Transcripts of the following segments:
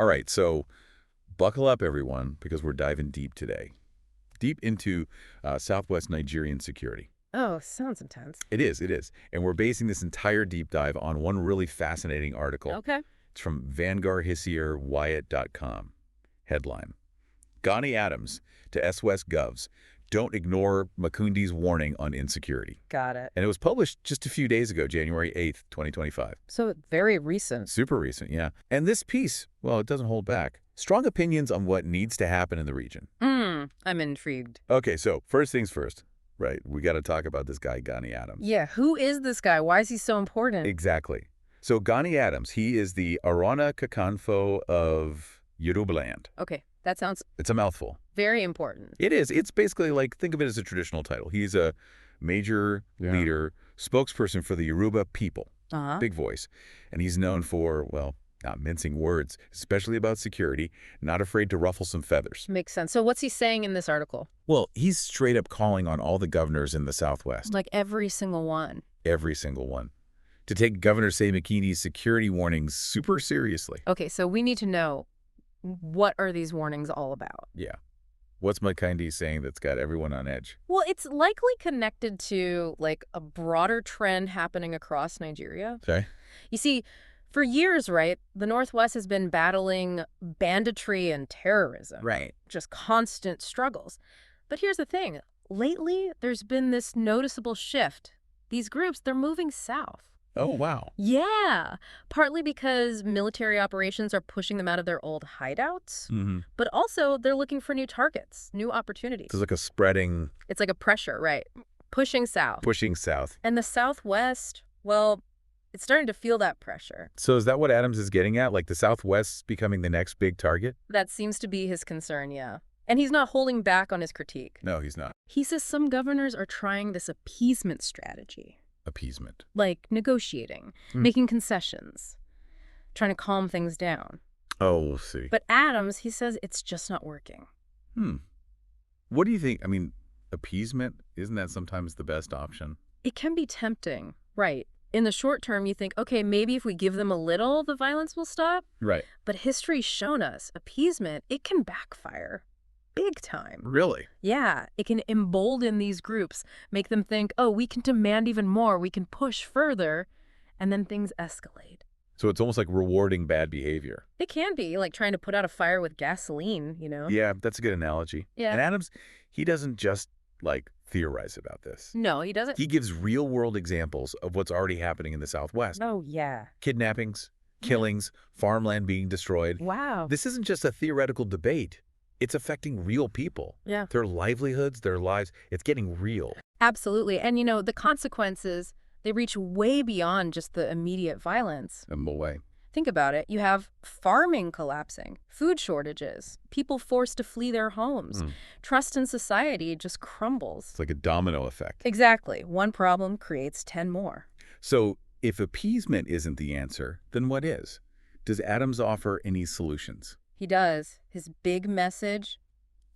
All right, so buckle up, everyone, because we're diving deep today. Deep into Southwest Nigerian security. Oh, sounds intense. It is, it is. And we're basing this entire deep dive on one really fascinating article. Okay. It's from VanguardHissierWyatt.com. Headline: Gani Adams to S-West govs. Don't ignore Makunde's warning on insecurity. Got it. And it was published just a few days ago, January 8th, 2025. So very recent. Super recent, yeah. And this piece, well, it doesn't hold back. Strong opinions on what needs to happen in the region. I'm intrigued. Okay, so first things first, right? We got to talk about this guy, Gani Adams. Yeah, who is this guy? Why is he so important? Exactly. So Gani Adams, he is the Arana Kakanfo of Yorubaland. Okay, that sounds It's a mouthful. very important. It is. It's basically like, think of it as a traditional title. He's a major leader, spokesperson for the Yoruba people. Uh-huh. Big voice. And he's known for, well, not mincing words, especially about security, not afraid to ruffle some feathers. Makes sense. So what's he saying in this article? Well, he's straight up calling on all the governors in the Southwest, Like every single one. every single one, to take Governor Say Makinde's security warnings super seriously. Okay, so we need to know, what are these warnings all about? Yeah. What's Makinde saying that's got everyone on edge? Well, it's likely connected to like a broader trend happening across Nigeria. Okay. You see, for years, right, the Northwest has been battling banditry and terrorism. Right. Just constant struggles. But here's the thing. Lately, there's been this noticeable shift. These groups, they're moving south. Oh, wow. Yeah, partly because military operations are pushing them out of their old hideouts, but also they're looking for new targets, new opportunities. There's like a spreading, It's like a pressure, right? Pushing south. pushing south. And the Southwest, well, it's starting to feel that pressure. So is that what Adams is getting at? Like the Southwest's becoming the next big target? That seems to be his concern, yeah. And he's not holding back on his critique. No, he's not. He says some governors are trying this appeasement strategy, Appeasement. like negotiating, making concessions, trying to calm things down. Oh, we'll see. But Adams, he says it's just not working. What do you think? I mean, appeasement, isn't that sometimes the best option? It can be tempting, right? In the short term, you think, okay, maybe if we give them a little, the violence will stop. Right. But history's shown us appeasement, it can backfire. Big time. Really? Yeah, it can embolden these groups, make them think, oh, we can demand even more, we can push further, and then things escalate. So it's almost like rewarding bad behavior. It can be like trying to put out a fire with gasoline, you know? Yeah, that's a good analogy. Yeah. And Adams, he doesn't just, like, theorize about this. No, he doesn't. He gives real-world examples of what's already happening in the Southwest. Oh, yeah. Kidnappings, killings, farmland being destroyed. Wow. This isn't just a theoretical debate. It's affecting real people. Yeah. Their livelihoods, their lives. It's getting real. Absolutely. And, you know, the consequences, they reach way beyond just the immediate violence. In a way. Think about it. You have farming collapsing, food shortages, people forced to flee their homes. Trust in society just crumbles. It's like a domino effect. Exactly. One problem creates 10 more. So if appeasement isn't the answer, then what is? Does Adams offer any solutions? He does. His big message,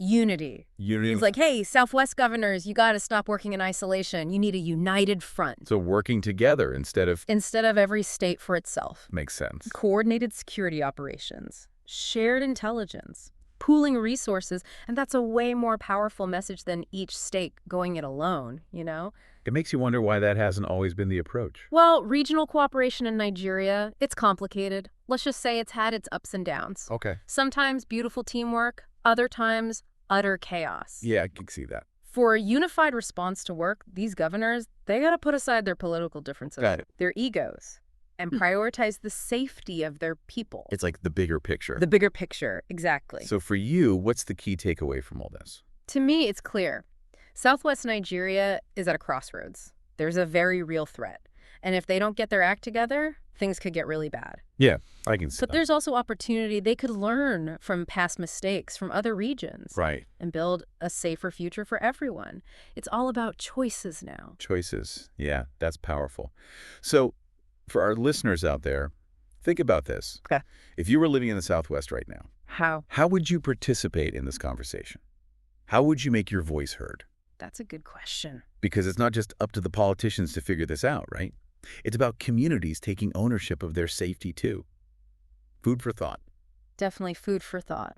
unity. Unity. He's like, hey, Southwest governors, you got to stop working in isolation. You need a united front. So working together instead of... Instead of every state for itself. Makes sense. Coordinated security operations, shared intelligence, pooling resources, and that's a way more powerful message than each state going it alone, you know? It makes you wonder why that hasn't always been the approach. Well, regional cooperation in Nigeria, it's complicated. Let's just say it's had its ups and downs. Okay. Sometimes beautiful teamwork, other times utter chaos. Yeah, I can see that. For a unified response to work, these governors, they got to put aside their political differences, their egos, and prioritize the safety of their people. It's like the bigger picture. The bigger picture, exactly. So for you, what's the key takeaway from all this? To me, it's clear. Southwest Nigeria is at a crossroads. There's a very real threat. And if they don't get their act together, things could get really bad. Yeah, I can see But there's also opportunity. They could learn from past mistakes from other regions. Right. And build a safer future for everyone. It's all about choices now. Choices. Yeah, that's powerful. So for our listeners out there, think about this. Okay. If you were living in the Southwest right now, how would you participate in this conversation? How would you make your voice heard? That's a good question. Because it's not just up to the politicians to figure this out, right? It's about communities taking ownership of their safety, too. Food for thought. Definitely food for thought.